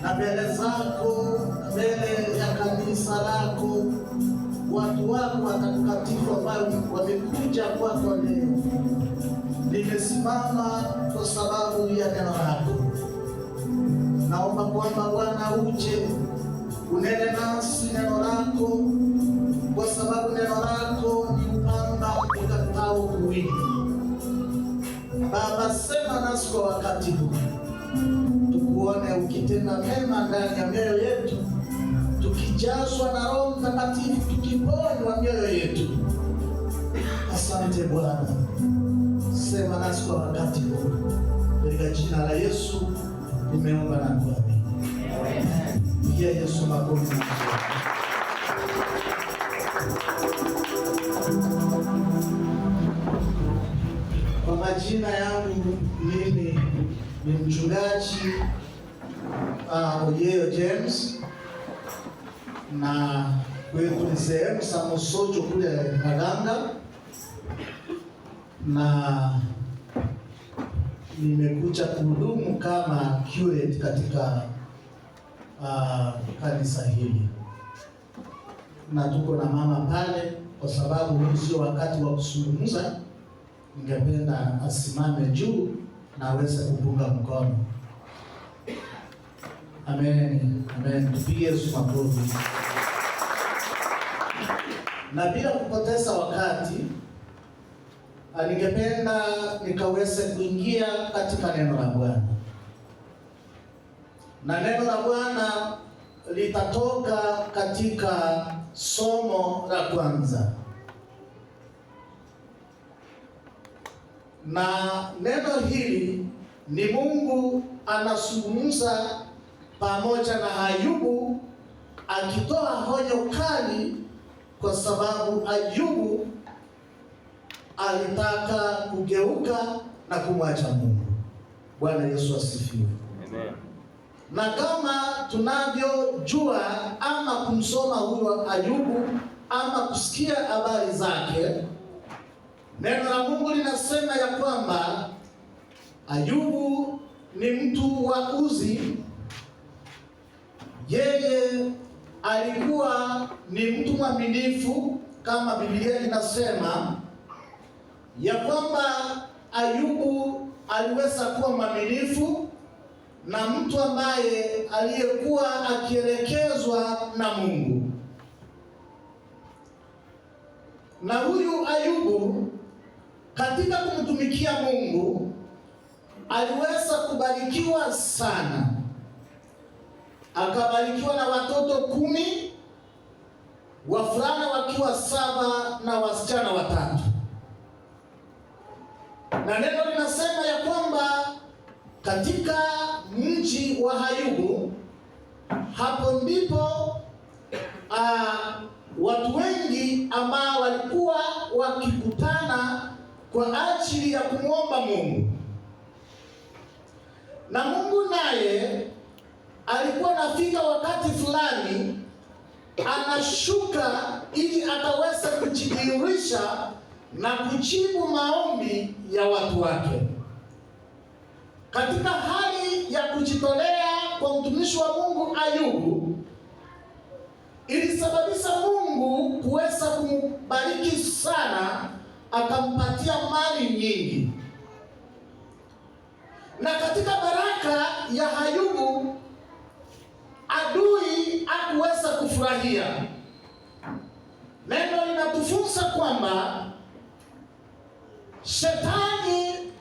na mbele zako, mbele ya kanisa lako, watu wako watakatifu ambao wamekuja kwako leo. Nimesimama kwa sababu ya neno lako. Naomba kwamba Bwana uje unene nasi neno lako, kwa sababu neno lako ni upanga ukatao kuwili. Baba, sema nasi kwa wakati huu, tukuone ukitenda mema ndani ya mioyo yetu, tukijazwa na Roho Mtakatifu, tukiponywa mioyo yetu. Asante Bwana, sema nasi kwa wakati huu, katika jina la Yesu nimeomba na kuamini. Amen. Pigia Yesu makofi. Kwa majina yangu mimi ni mchungaji Oyeyo James, na kwetu ni sehemu Samosocho kule Maganga, na nimekuja kuhudumu kama curate katika kanisa hili, na tuko na mama pale. Kwa sababu huu sio wakati wa kuzungumza, ningependa asimame juu na aweze kupunga mkono. Amen, amen. Tupige Yesu makofi. Na bila kupoteza wakati, ningependa nikaweze kuingia katika neno la Bwana. Na neno la Bwana litatoka katika somo la kwanza. Na neno hili ni Mungu anazungumza pamoja na Ayubu, akitoa honyo kali kwa sababu Ayubu alitaka kugeuka na kumwacha Mungu. Bwana Yesu asifiwe. Amen. Na kama tunavyojua ama kumsoma huyo Ayubu ama kusikia habari zake, neno la Mungu linasema ya kwamba Ayubu ni mtu wa Uzi. Yeye alikuwa ni mtu mwaminifu, kama Biblia inasema ya kwamba Ayubu aliweza kuwa mwaminifu na mtu ambaye aliyekuwa akielekezwa na Mungu. Na huyu Ayubu katika kumtumikia Mungu aliweza kubarikiwa sana. Akabarikiwa na watoto 10, wavulana wakiwa 7 na wasichana 3. Na neno linasema ya kwamba katika mji wa Ayubu, hapo ndipo watu wengi ambao walikuwa wakikutana kwa ajili ya kumwomba Mungu. Na Mungu naye alikuwa nafika wakati fulani anashuka ili akaweza kujidhihirisha na kujibu maombi ya watu wake. Katika hali ya kujitolea kwa mtumishi wa Mungu Ayubu, ilisababisha Mungu kuweza kumbariki sana, akampatia mali nyingi. Na katika baraka ya Ayubu, adui hakuweza kufurahia. Neno linatufunza kwamba Shetani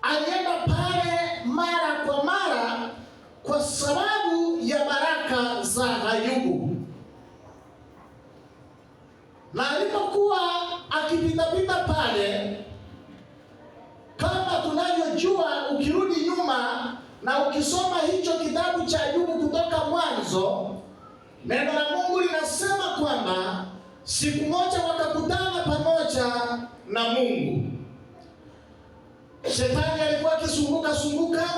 alienda pale mara kwa mara kwa sababu ya baraka za Ayubu. Na alipokuwa akipita pale, kama tunavyojua, ukirudi nyuma na ukisoma hicho kitabu cha Ayubu kutoka mwanzo, neno la Mungu linasema kwamba siku moja wakakutana pamoja na Mungu. Shetani alikuwa akizunguka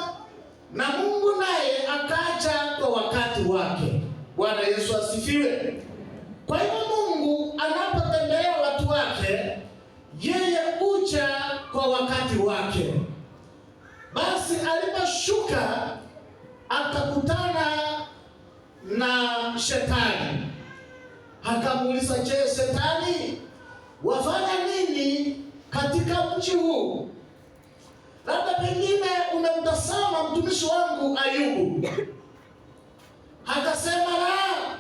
na Mungu naye akaja kwa wakati wake. Bwana Yesu asifiwe. Kwa hivyo Mungu anapotembelea watu wake, yeye huja kwa wakati wake. Basi aliposhuka akakutana na Shetani. Akamuuliza, je, Shetani, wafanya nini katika mji huu? Labda pengine umemtazama mtumishi wangu Ayubu. Akasema, la,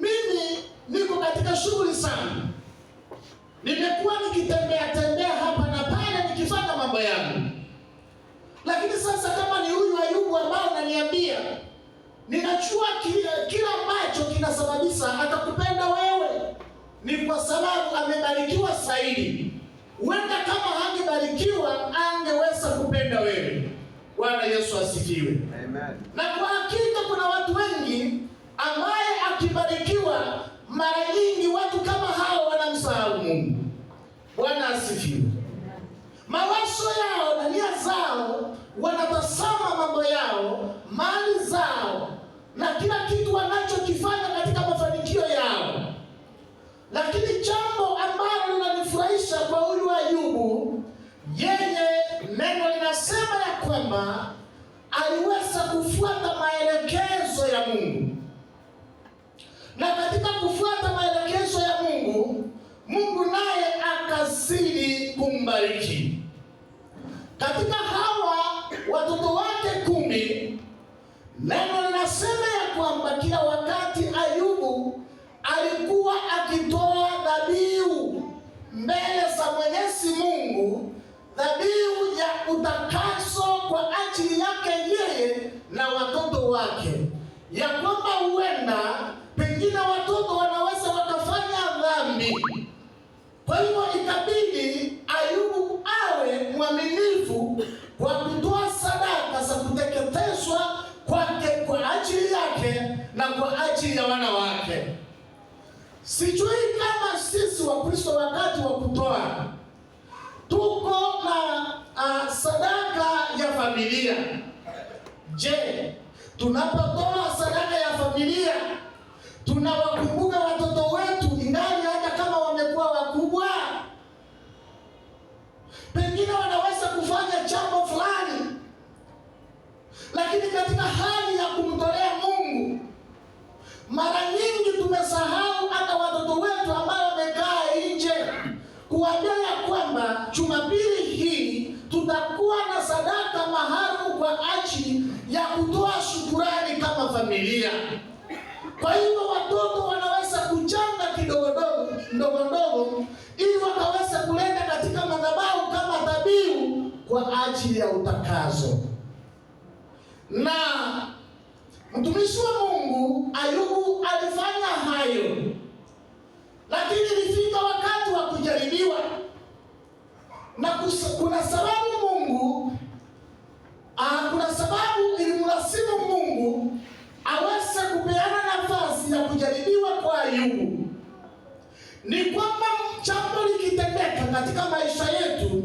mimi niko katika shughuli sana, nimekuwa nikitembea hapa na pale nikifanya mambo yangu. Lakini sasa kama ni huyu Ayubu ambaye ananiambia, ninajua kila ambacho kinasababisha akakupenda wewe ni kwa sababu amebarikiwa zaidi. Huenda kama hangebarikiwa angeweza kupenda wewe. Bwana Yesu asifiwe. Amen. Na kwa hakika kuna watu wengi ambaye akibarikiwa, mara nyingi watu kama hao wanamsahau Mungu. Bwana asifiwe. Mawazo yao na nia zao, wanatazama mambo yao, mali zao na kila kitu wanachokifanya katika mafanikio yao. Lakini jambo ambalo linanifurahisha kwa huyu Ayubu, yeye neno linasema ya kwamba aliweza kufuata maelekezo ya Mungu. Na katika kufuata maelekezo ya Mungu, Mungu naye akazidi kumbariki. Katika hawa watoto wake 10, neno linasema ya kwamba kila wakati Ayubu alikuwa akitoa dhabihu mbele za Mwenyezi Mungu, dhabihu ya utakaso kwa ajili yake yeye na watoto wake, ya kwamba huenda pengine watoto wanaweza wakafanya dhambi. Kwa hivyo ikabidi Ayubu awe mwaminifu kwa kutoa sadaka za kuteketezwa kwake, kwa ajili yake na kwa ajili ya wana wake. Sijui kama sisi Wakristo wakati wa kutoa tuko na sadaka ya familia. Je, tunapotoa sadaka ya familia tunawakumbuka watoto wetu ingali hata kama wamekuwa wakubwa? Pengine wanaweza kufanya jambo fulani, lakini katika hali ya kumtolea Mungu, mara nyingi tumesahau hata watoto wetu ambao wamekaa nje, kuambia ya kwamba Jumapili hii tutakuwa na sadaka maalum kwa ajili ya kutoa shukrani kama familia. Kwa hivyo watoto wanaweza kuchanga ndogo ili wakaweza kuleta katika madhabahu kama dhabihu kwa ajili ya utakaso. Na mtumishi wa Mungu Ayubu alifanya hayo, lakini ilifika wakati wa kujaribiwa, na kuna sababu ilimlazimu Mungu aweze kupeana nafasi ya kujaribiwa kwa Ayubu. Ni kwamba jambo likitendeka katika maisha yetu,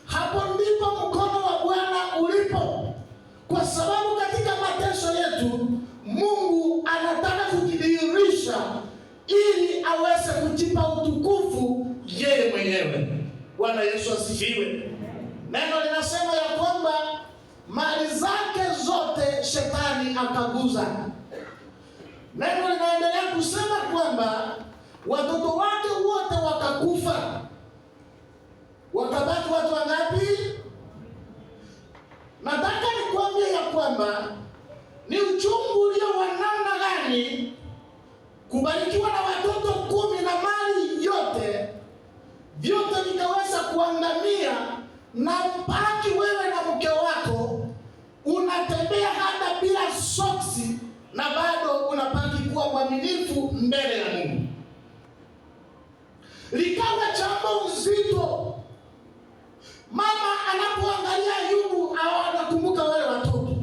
hapo ndipo mkono wa Bwana ulipo, kwa sababu katika mateso yetu Mungu anataka kujidhihirisha ili aweze kujipa utukufu yeye mwenyewe. Bwana Yesu asifiwe. Neno linasema ya kwamba mali zake zote Shetani akaguza. Neno linaendelea kusema kwamba watoto wake wote wakakufa. Wakabaki watu wangapi? Nataka nikwambie ya kwamba ni uchungu ulio wa namna gani kubarikiwa na watoto 10 na mali yote, vyote vikaweza kuangamia, na mpaki wewe na mke wako unatembea hata bila soksi, na bado unapaki kuwa mwaminifu mbele ya Mungu. Likawa jambo uzito. Mama anapoangalia Ayubu anakumbuka wale watoto.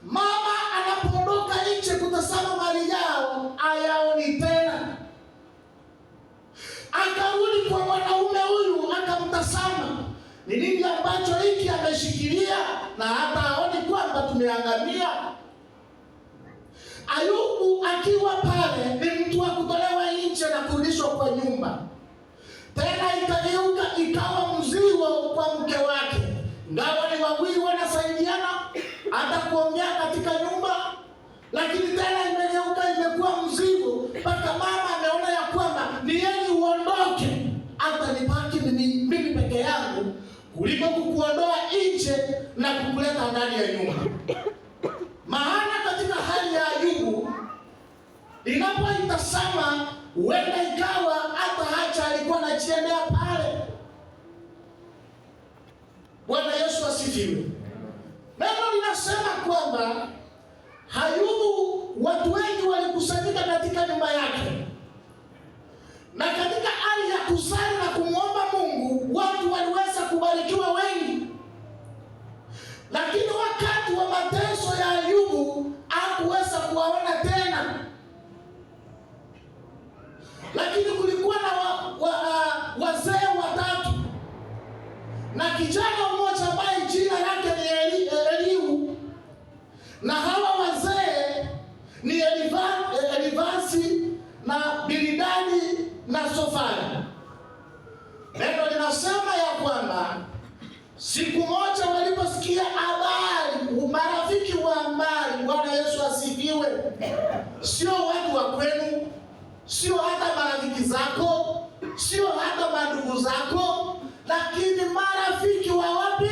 Mama anapoondoka nje kutazama mali yao hayaoni tena. Akarudi kwa mwanaume huyu akamtazama, ni nini ambacho hiki ameshikilia na hata haoni kwamba tumeangamia? Ayubu akiwa pale ni mtu wa kutolewa nje na kurudishwa kwa nyumba. Tena ikageuka ikawa mzigo kwa mke wake. Ngawa ni wawili wanasaidiana, hata kuongea katika nyumba, lakini tena imegeuka imekuwa mzigo, mpaka mama ameona ya kwamba ni yeye uondoke, hata nibaki mimi peke yangu kuliko kukuondoa nje na kukuleta ndani ya nyumba. Maana katika hali ya Ayubu ninapoitazama, huenda ikawa hata Hacha alikuwa anajiendea pale. Bwana Yesu asifiwe. Neno linasema kwamba Ayubu, watu wengi walikusanyika katika nyumba yake, na katika hali ya kusali na kumwomba Mungu watu waliweza kubarikiwa wengi. Lakini wakati wa mateso ya Ayubu hakuweza kuwaona tena. Lakini kulikuwa na wazee watatu na kijana mmoja ambaye jina lake ni Elihu, na hawa wazee ni Elivasi na Bilidadi na Sofari. Neno linasema ya kwamba siku moja waliposikia habari, marafiki wa mbali, Bwana Yesu asifiwe, sio watu wa kwenu, sio hata marafiki zako, sio hata mandugu zako, lakini marafiki wa wapi?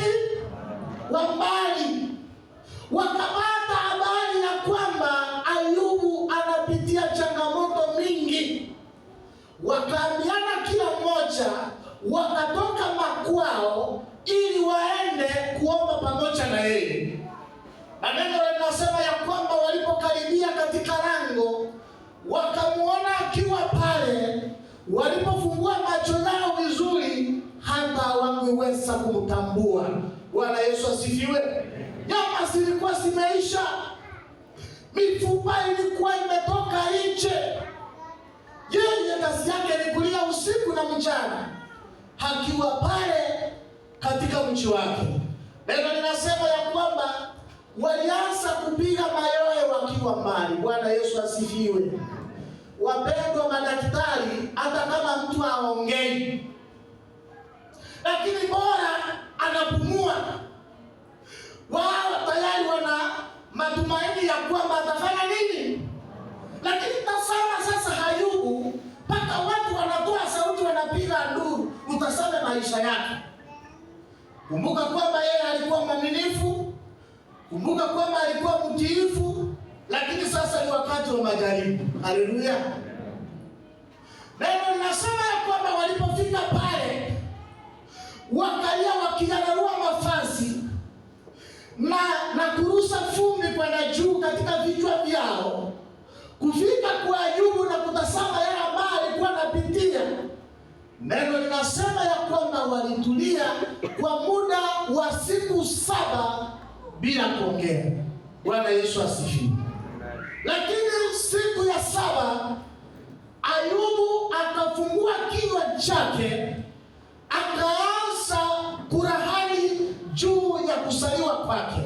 Wa mbali. Wakapata habari ya kwamba Ayubu anapitia changamoto mingi. Wakaambiana kila mmoja, wakatoka makwao ili waende kuomba pamoja na yeye. Na neno linasema ya kwamba walipokaribia katika lango, wakamuona akiwa pale. Walipofungua macho yao vizuri, hata hawangeweza kumtambua. Bwana Yesu asifiwe. Nyama zilikuwa zimeisha, mifupa ilikuwa imetoka nje. Yeye kazi yake ni kulia usiku na mchana, akiwa pale katika mji wake. Neno linasema ya kwamba walianza kupiga mayowe wakiwa mbali. Bwana Yesu asifiwe. Wapendwa madaktari, hata kama mtu haongei, lakini bora anapumua, wao tayari wana matumaini ya kwamba atafanya nini. Lakini tazama sasa Ayubu, mpaka watu wanatoa sauti, wanapiga nduru, utasame maisha yake. Kumbuka kwamba yeye alikuwa mwaminifu, kumbuka kwamba alikuwa mtiifu, lakini sasa ni wakati wa majaribu. Haleluya. Neno linasema ya kwamba walipofika pale, wakalia wakijararua mavazi na kurusa vumbi kwenda juu katika vichwa vyao, kufika kwa Ayubu na kutazama yale ambayo alikuwa anapitia. Neno linasema ya kwamba walitulia kwa muda wa siku 7 bila kuongea. Bwana Yesu asifiwe. Lakini siku ya 7 Ayubu akafungua kinywa chake, akaanza kurahani juu ya kusaliwa kwake.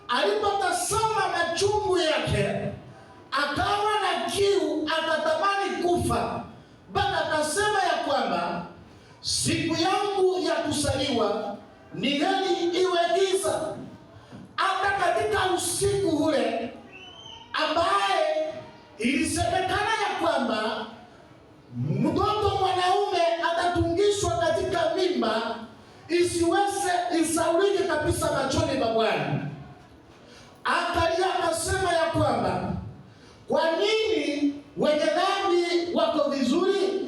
Alipotazama machungu yake, akawa na kiu, akatamani kufa, mpaka akasema ya kwamba siku yangu ya kusaliwa ni heri iwe giza. Hata katika usiku ule ambaye ilisemekana ya kwamba mtoto mwanaume atatungishwa katika mimba, isiweze isaulike kabisa machoni pa Bwana, akalia akasema ya kwamba kwa nini wenye dhambi wako vizuri?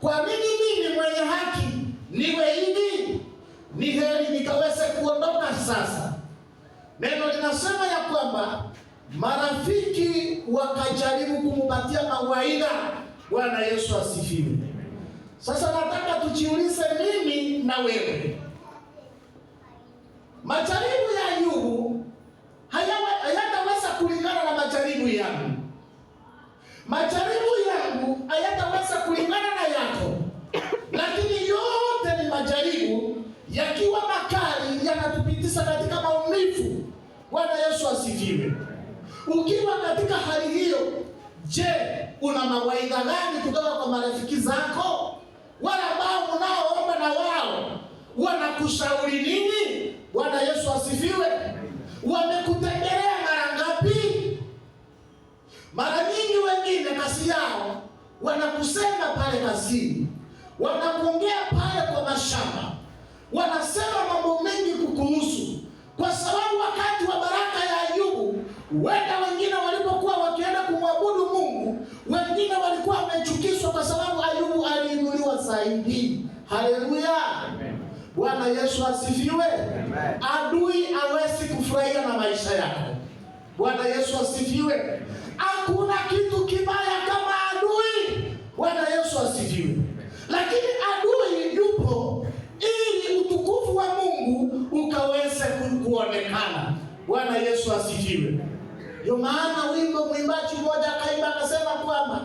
Kwa nini mimi mwenye haki niwe hivi? Ni heri nikaweze kuondoka sasa. Neno linasema ya kwamba marafiki wakajaribu kumupatia mawaidha. Bwana Yesu asifiwe. Sasa nataka tujiulize mimi na wewe, majaribu ya Ayubu hayataweza kulingana na majaribu yangu. Majaribu yangu hayataweza kulingana na yako, lakini yote ni majaribu yakiwa makali, yanatupitisha katika maumivu. Bwana Yesu asifiwe. Ukiwa katika hali hiyo, je, una mawaidha gani kutoka kwa marafiki zako? Wale ambao unaoomba na wao wanakushauri nini? Bwana Yesu asifiwe. Wamekutembelea mara ngapi? wanakusema pale kazini, wanakuongea pale kwa mashamba, wanasema mambo mengi kukuhusu, kwa sababu wakati wa baraka ya Ayubu, wenda wengine walipokuwa wakienda kumwabudu Mungu, wengine walikuwa wamechukizwa kwa sababu Ayubu aliinuliwa zaidi. Haleluya! Bwana Yesu asifiwe. Adui hawezi kufurahia na maisha yako. Bwana Yesu asifiwe. Hakuna kitu kibaya kama adui. Bwana Yesu asifiwe. Lakini adui yupo ili utukufu wa Mungu ukaweze kuonekana. Bwana Yesu asifiwe. Ndio maana wimbo mwimbaji mmoja akaimba akasema kwamba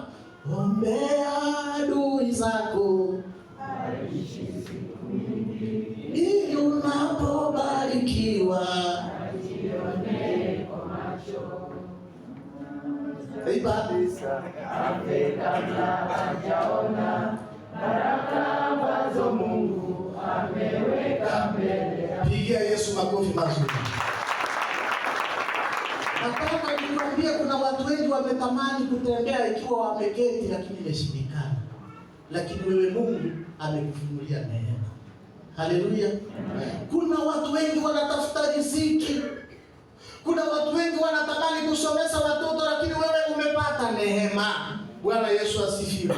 ombea adui zako ili unapobarikiwa ajione kwa macho. Kabla hajaona baraka ambazo Mungu ameweka mbele. Pigia Yesu makofi mazuri. Nataka nikwambie kuna watu wengi wametamani kutembea ikiwa wameketi, lakini imeshindikana. Lakini wewe Mungu amekufunulia neema. Haleluya. Kuna watu wengi wanatafuta riziki. Kuna watu wengi wanatamani kusomesha watoto, lakini wewe umepata neema. Bwana Yesu asifiwe.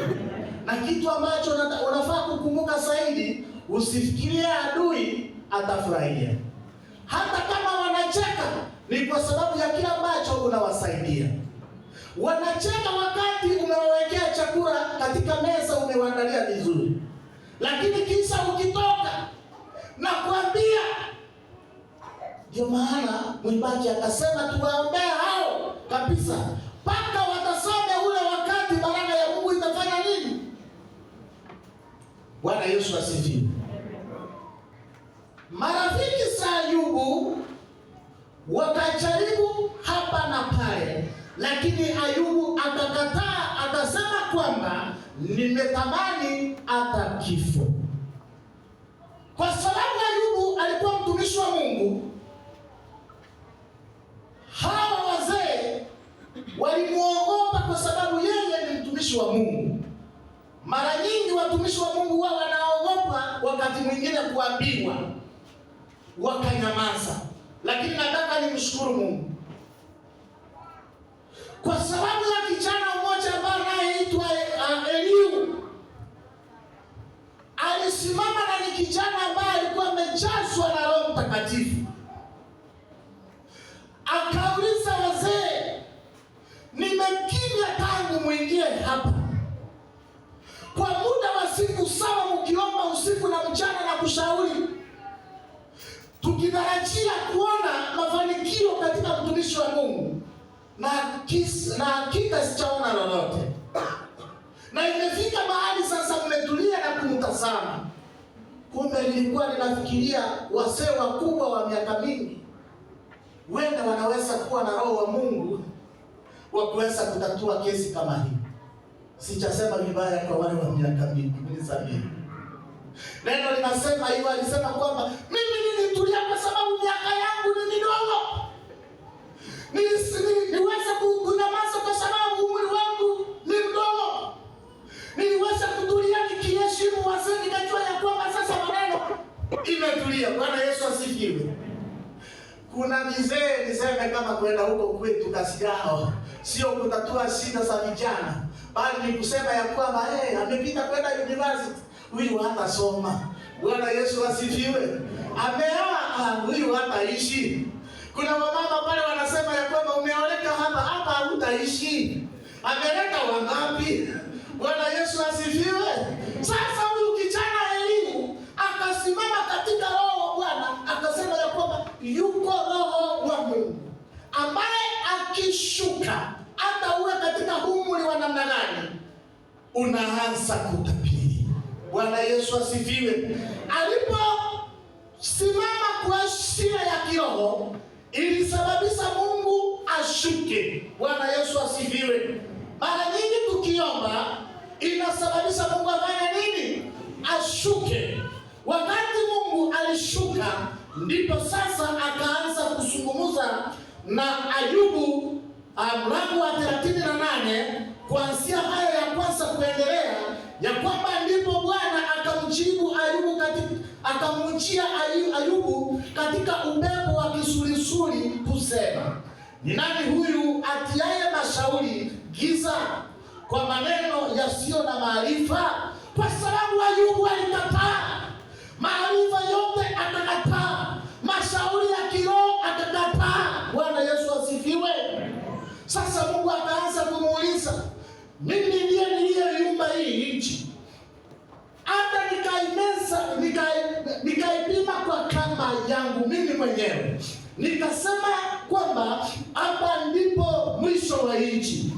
Na kitu ambacho unafaa kukumbuka zaidi, usifikirie adui atafurahia. Hata kama wanacheka, ni kwa sababu ya kile ambacho unawasaidia. Wanacheka wakati umewawekea chakula katika meza, umewaandalia vizuri. Lakini kisha ukitoka na kuambia, ndio maana mwimbaji akasema tuwaombee hao kabisa mpaka watasome ule wakati baraka ya Mungu itafanya nini? Bwana Yesu asifiwe. Marafiki za Ayubu wakajaribu hapa na pale, lakini Ayubu akakataa, akasema kwamba nimetamani hata kifo. Kwa sababu Ayubu alikuwa mtumishi wa Mungu, hawa wazee walimuogopa kwa sababu yeye ni mtumishi wa Mungu. Mara nyingi watumishi wa Mungu wao wanaogopa wakati mwingine kuambiwa, wakanyamaza. Lakini nataka nimshukuru Mungu kwa sababu ya kijana mmoja ambaye anaitwa Eliu. Alisimama na ni kijana ambaye alikuwa amejazwa na Roho Mtakatifu. Akauliza wazee, nimekimya tangu mwingie hapa kwa muda wa siku 7 mkiomba usiku na mchana na kushauri, tukitarajia kuona mafanikio katika mtumishi wa Mungu, na hakika sijaona lolote. Na imefika mahali sasa mmetulia na kumtazama. Kumbe nilikuwa ninafikiria wazee wakubwa wa miaka mingi wenda wanaweza kuwa na roho wa Mungu wa kuweza kutatua kesi kama hii. Sijasema vibaya kwa wale wa miaka mingi, mnisamehe. Neno linasema hiyo, alisema kwamba mimi nilitulia kwa sababu miaka yangu ni midogo. Niweza kunyamaza kwa sababu umri wangu ni mdogo. Niliweza kutulia nikiheshimu wazee, nikajua ya kwamba sasa maneno imetulia. Bwana Yesu asifiwe. Kuna mzee niseme kama kwenda huko kwetu Kasiao, sio kutatua shida za vijana, bali ni kusema ya kwamba amepita kwenda university, huyu hata soma. Bwana Yesu asifiwe. Ameoa, huyu hata ishi. Kuna wamama pale wanasema ya kwamba umeoleka hapa hutaishi. Ameleta wangapi? Bwana Yesu asifiwe. Sasa huyu kijana Eliu akasimama katika roho wa Bwana, akasema ya kwamba yuko roho wa Mungu ambaye akishuka hata uwe katika umri wa namna gani, unaanza kutapili. Bwana Yesu asifiwe. Aliposimama kwa shida ya kiroho, ilisababisha Mungu ashuke. Bwana Yesu asifiwe. Mara nyingi tukiomba inasababisha Mungu afanye nini? Ashuke. Wakati Mungu alishuka, ndipo sasa akaanza kuzungumza na Ayubu. Mlango wa 38 kuanzia haya ya kwanza kuendelea, ya kwamba ndipo Bwana akamjibu Ayubu akamjia Ayubu katika upepo wa kisulisuli kusema, ni nani huyu atiaye mashauri giza kwa maneno yasiyo na maarifa? Kwa sababu Ayubu alikataa maarifa yote, akakataa mashauri ya kiroho, akakataa. Bwana Yesu asifiwe. Sasa Mungu akaanza kumuuliza, mimi ndiye niliyeiumba hii nchi, hata nikaipima kwa kamba yangu mimi mwenyewe, nikasema kwamba hapa ndipo mwisho wa nchi.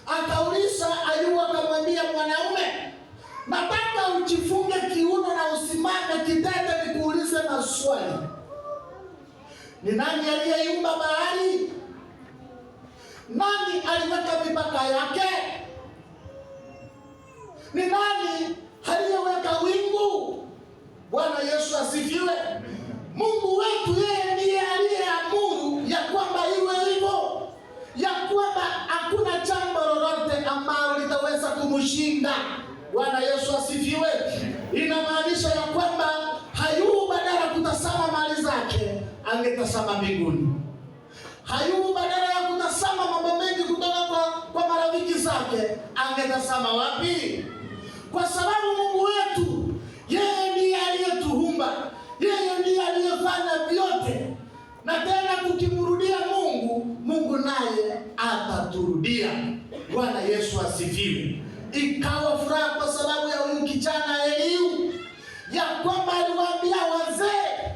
Akauliza Ayubu, akamwambia, mwanaume, nataka ujifunge kiuno na usimame kidete, nikuulize maswali. Ni nani aliyeiumba bahari? Nani aliweka mipaka yake? Ni nani aliyeweka wingu? Bwana Yesu asifiwe. Mungu wetu yeye ndiye aliyeamuru ya kwamba iwe hivyo, ya kwamba hakuna jambo lolote ambalo litaweza kumshinda. Bwana Yesu asifiwe. Inamaanisha ya kwamba Ayubu badala ya kutazama mali zake angetazama mbinguni. Ayubu badala ya kutazama mambo mengi kutoka kwa marafiki zake angetazama wapi? Kwa sababu Mungu wetu yeye ndiye aliyetuumba, yeye ndiye aliyefanya vyote, na tena tukimrudia Mungu naye ataturudia. Bwana Yesu asifiwe. Ikawa furaha kwa sababu ya huyu kijana Eliu, ya kwamba aliwaambia wazee,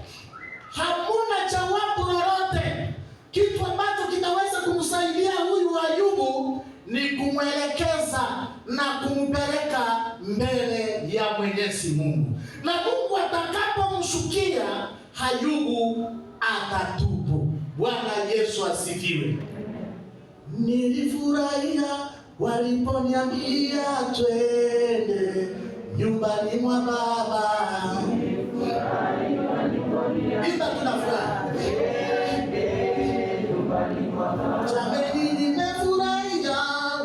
hamuna jawabu lolote. Kitu ambacho kinaweza kumsaidia huyu Ayubu ni kumwelekeza na kumpeleka mbele ya Mwenyezi Mungu, na Mungu atakapomshukia Ayubu atatubu. Bwana Yesu asifiwe. Nilifurahia waliponiambia twende nyumbani mwa Baba. Imba tunafurahi. Jamani, nimefurahia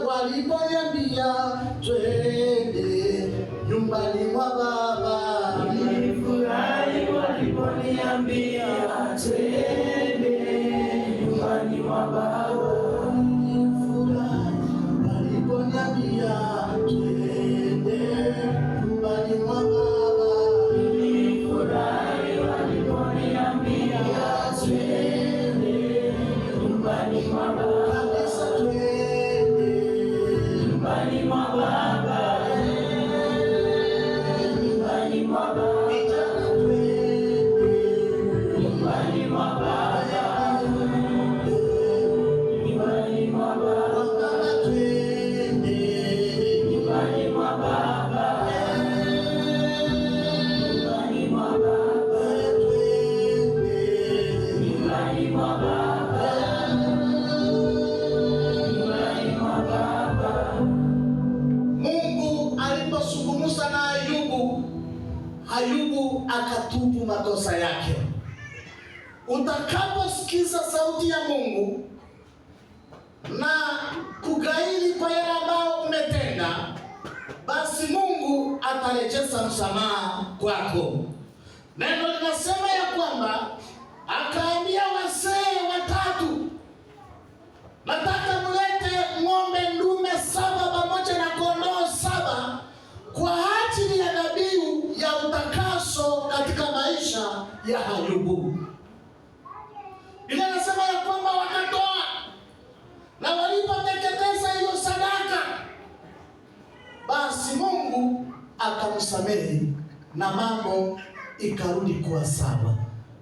waliponiambia twende nyumbani mwa Baba. Nilifurahi waliponiambia twende nyumbani mwa Baba. Ayubu akatubu makosa yake. Utakaposikiza sauti ya Mungu na kugairi kwa yale ambayo umetenda, basi Mungu atarejesha msamaha kwako. Neno linasema ya kwamba akaambia wazee watatu, nataka mlete ng'ombe ndume 7 pamoja na kondoo 7 kwa ajili ya dhabihu ya utakaso katika maisha ya Ayubu. Ile nasema ya kwamba wakatoa, na walipoteketeza hiyo sadaka, basi Mungu akamsamehe na mambo ikarudi kuwa sawa.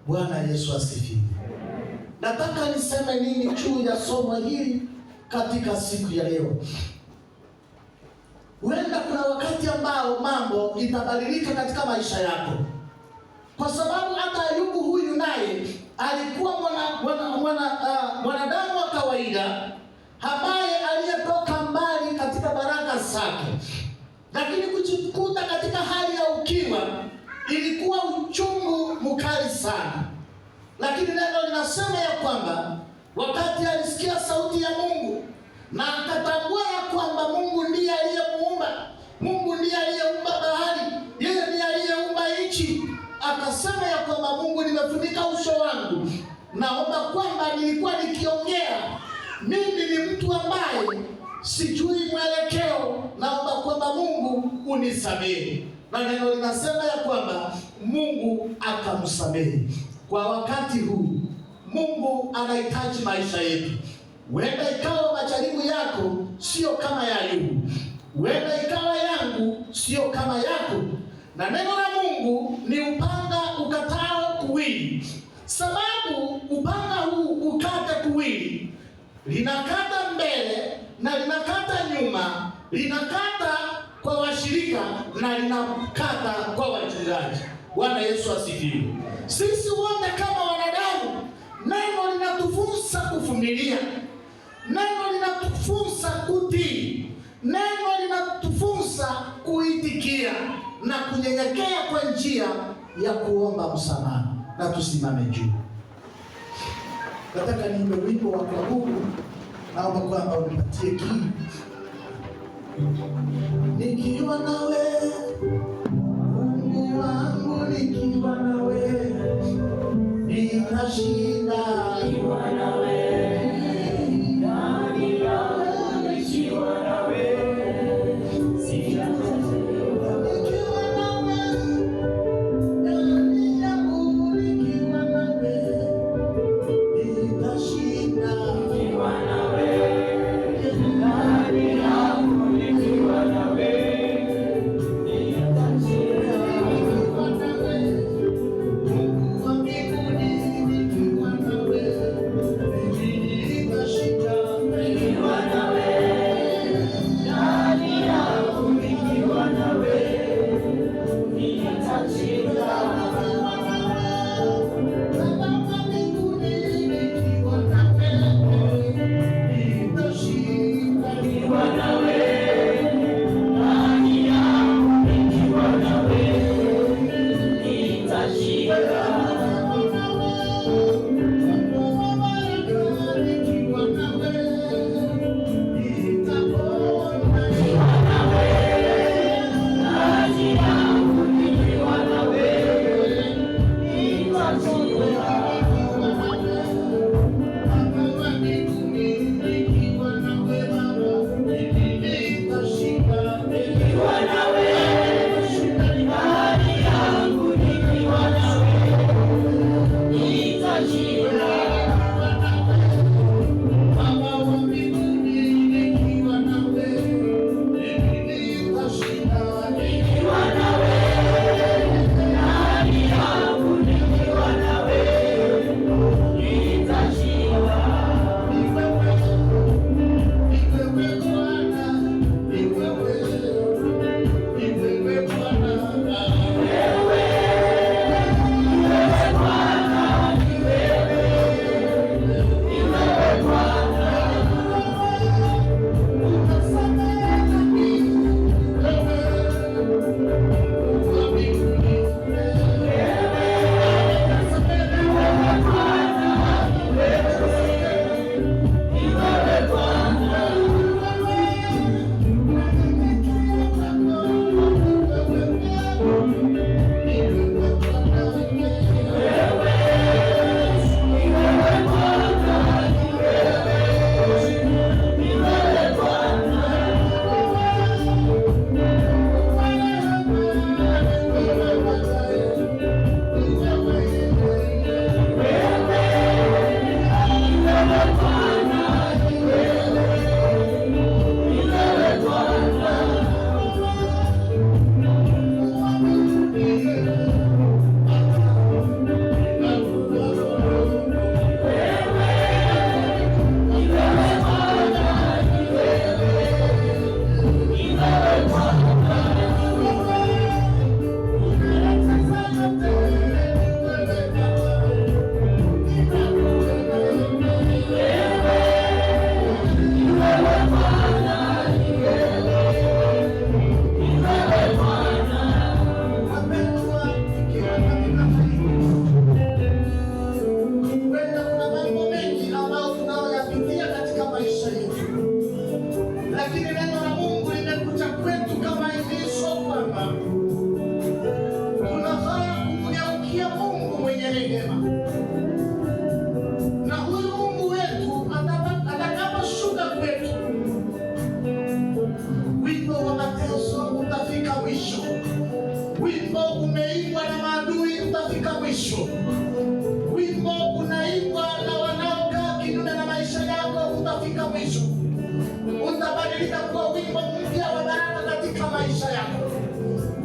Bwana Yesu asifiwe. Nataka niseme nini juu ya somo hili katika siku ya leo? Huenda kuna wakati ambao mambo itabadilika katika maisha yako, kwa sababu hata Ayubu huyu naye alikuwa mwanadamu wa kawaida ambaye aliyetoka mbali katika baraka zake, lakini kujikuta katika hali ya ukiwa ilikuwa uchungu mkali sana. Lakini neno linasema ya kwamba wakati alisikia sauti ya Mungu na akatambua ya kwamba Mungu ndiye aliyemuumba, Mungu ndiye aliyeumba bahari, yeye ndiye aliyeumba nchi. Akasema ya kwamba Mungu, nimefunika uso wangu, naomba kwamba nilikuwa nikiongea, mimi ni mtu ambaye sijui mwelekeo, naomba kwamba Mungu unisamehe. Na neno linasema ya kwamba Mungu akamsamehe. Kwa wakati huu Mungu anahitaji maisha yetu. Huenda ikawa majaribu yako sio kama ya Ayubu, huenda ikawa yangu sio kama yako, na neno la Mungu ni upanga ukatao kuwili. Sababu upanga huu ukata kuwili, linakata mbele na linakata nyuma, linakata kwa washirika na linakata kwa wachungaji. Bwana Yesu asifiwe. Sisi wote kama wanadamu, neno linatufunza kuvumilia, neno linatufunza kutii, neno linatufunza kuitikia na kunyenyekea kwa njia ya kuomba msamaha. Na tusimame juu. Nataka niimbe wimbo wa kuabudu, naomba kwamba unipatie kii. Nikiwa nawe Mungu wangu, nikiwa nawe nitashinda. Nikiwa nawe ndani yangu, nikiwa nawe sitatetereka. Nikiwa nawe ndani yangu, nikiwa nawe nitashinda. Nikiwa nawe ndani yangu, nikiwa nawe nitashinda.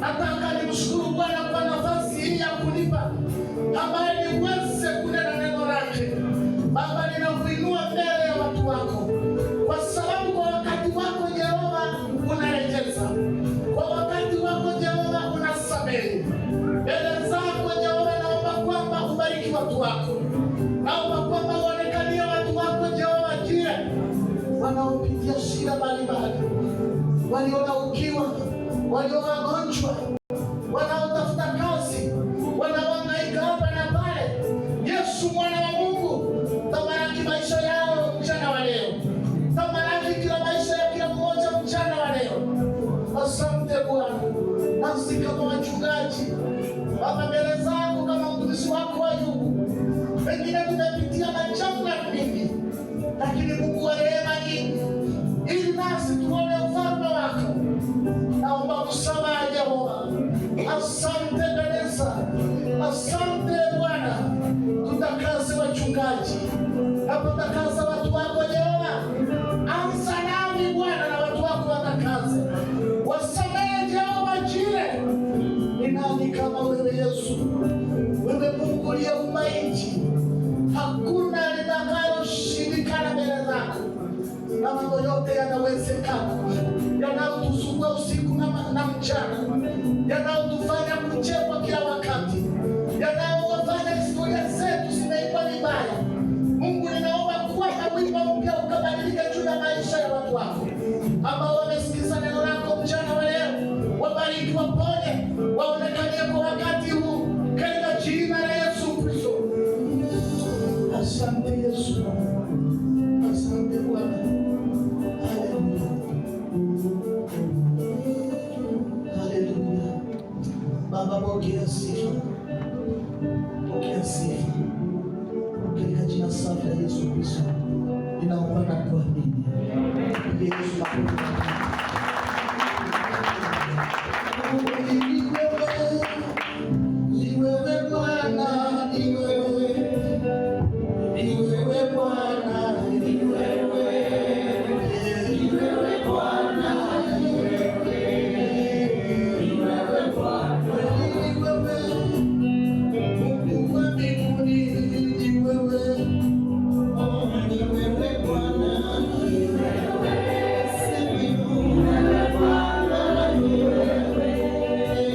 Nataka nimshukuru Bwana kwa nafasi hii ya kunipa ambaye niweze kunena neno lake. Baba, ninakuinua mbele ya watu wako, kwa sababu kwa wakati wako Jehova unarejeza, kwa wakati wako Jehova unasamehe. Mbele zako Jehova naomba kwamba ubariki watu wako, naomba kwamba uonekanie watu wako Jehova jire wanaopitia shida mbalimbali, waliona ukiwa, walio wagonjwa, wanaotafuta kazi, wanaohangaika hapa na pale. Yesu mwana wa Mungu, tabaraki maisha yao mchana wa leo, tabaraki kila maisha ya kila mmoja mchana wa leo. Asante Bwana, nasi kama wachungaji Baba, mbele zako kama mtumishi wako Ayubu, pengine tumepitia majanga mengi, lakini Mungu wa rehema nyingi, ili nasi tuone ufalme wako. Naomba msamaha Jehova. Asante kanisa, asante Bwana. Tutakase wachungaji, napotakase watu wako Jehova. Anza nami Bwana, na watu wako watakaze, wasamehe Jehova jire. Ni nani kama wewe Yesu? Wewe Mungu uliyeumba nchi, hakuna litakaloshindikana mbele zako, na mambo yote yanawezekana, yanayotusumbua usiku na mchana, yanayotufanya kuchekwa kila wakati, yanayowafanya historia zetu zimeikwa vibaya. Mungu, ninaomba kuwa na wimbo mpya ukabadilika juu ya maisha ya watu wako ambao wamesikiza neno lako mchana wa leo. Wabariki, waponye, waonekanie kwa wakati huu, katika jina la Yesu Kristo. Asante Yesu, asante Bwana. Haleluya, haleluya. Baba, pokea sifa, pokea sifa, katika jina safi la Yesu Kristo ninaomba na kuamini. Yesu ni wewe Bwana, ni wewe, ni wewe Bwana, ni wewe, ni wewe Bwana, ni wewe, ni wewe Bwana, ni wewe Mungu wa mbinguni, ni wewe, ni wewe Bwana, ni wewe, ni wewe Bwana, ni wewe.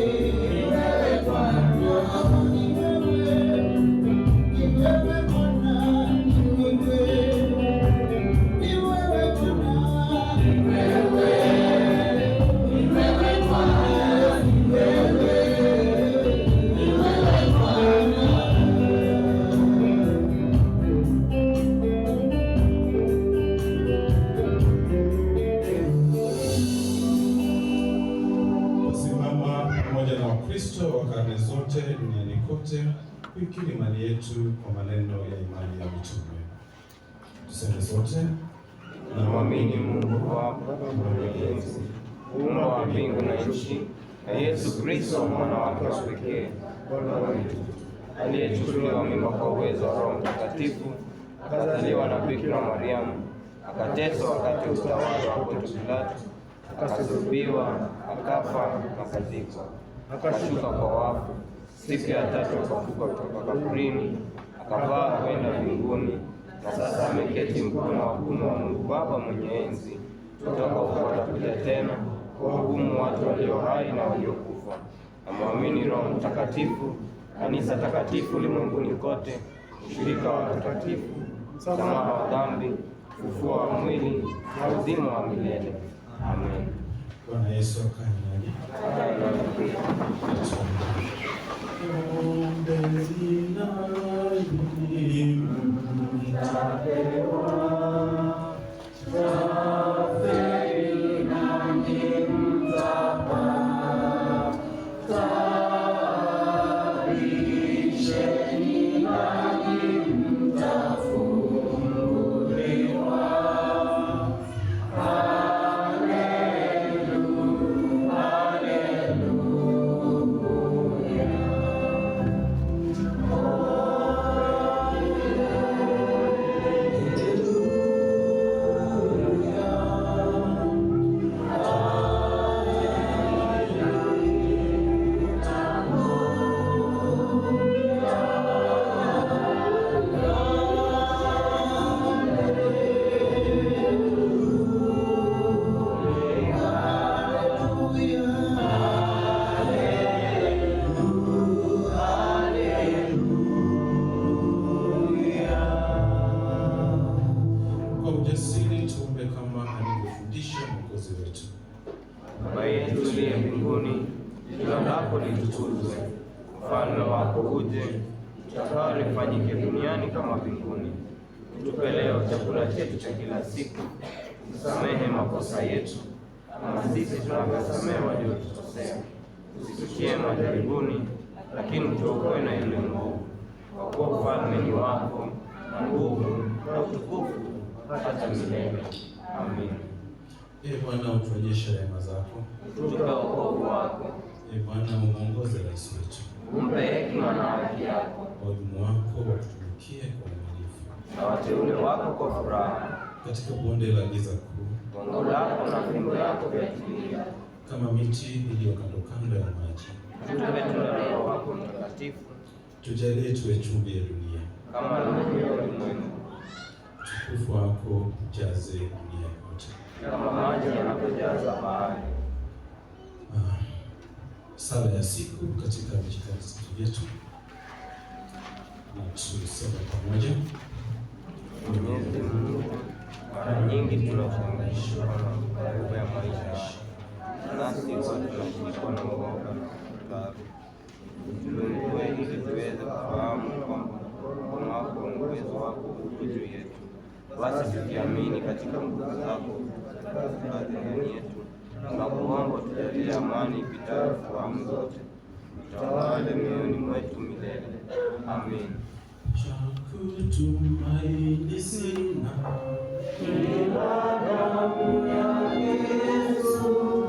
Duniani kote kuikiri imani yetu kwa maneno ya imani ya mitume. Tuseme sote. Namwamini Mungu Baba Mwenyezi, muumba wa mbingu na nchi, na Yesu Kristo mwana wake wa pekee, Bwana wetu, aliyechukuliwa mimba kwa uwezo wa Roho Mtakatifu, akazaliwa na Bikira Mariamu, akateswa wakati wa utawala wa Ponto Pilato, akasulubiwa, akafa, akazikwa, akashuka kwa wafu, siku ya tatu akafufuka kutoka kaburini, akapaa kwenda mbinguni, na sasa ameketi mkono wa kuume wa Mungu Baba mwenye enzi. Kutoka huko atakuja tena kuwahukumu watu walio hai na waliokufa. Namwamini Roho Mtakatifu, kanisa takatifu ulimwenguni kote, ushirika wa watakatifu, msamaha wa dhambi, ufufuo wa mwili na uzima wa milele. Amen. Bwana Yesu akae nanyi. ujasiri tuombe kama alivyofundisha Mwokozi wetu. Baba yetu uliye mbinguni, jina lako litukuzwe, ufalme wako uje, utakalo lifanyike duniani kama mbinguni. Tupe leo chakula chetu cha kila siku, tusamehe makosa yetu kama sisi tunavyosamehe waliotukosea, usitutie majaribuni, lakini tuokoe na yule mwovu. Kwa kuwa ufalme ni wako na nguvu na utukufu hata milele. Amen. Ee Bwana, utuonyeshe rehema zako. Tupe wokovu wako. Ee Bwana, umuongoze rais wetu. Umpe hekima na haki yako. Wahudumu wako watutumikie kwa uaminifu. Na wateule wako kwa furaha. Katika bonde la giza kuu, gongo lako na fimbo yako vyatulia. kama miti iliyo kando kando ya maji. Tupe tunda la Roho wako Mtakatifu. Tujalie tuwe chumvi ya dunia, kama nuru ya ulimwengu. utukufu wako ujaze dunia yote, kama maji yanapojaza bahari. Sala ya siku katika vitakatifu vyetu, na tusome pamoja. Mwenyezi Mungu, mara nyingi tunafundishwa na nguvu ya maisha, nasi tunashikwa na uoga na taabu. Tufungue ili tuweze kufahamu kwamba mkono wako na uwezo wako uko juu yetu. Basi tukiamini katika nguvu zako kazi ndani yetu, na kuomba tujalie amani ipitayo fahamu zote, utawale mioyoni mwetu milele. Amen. Kutumaini sina ila damu ya Yesu.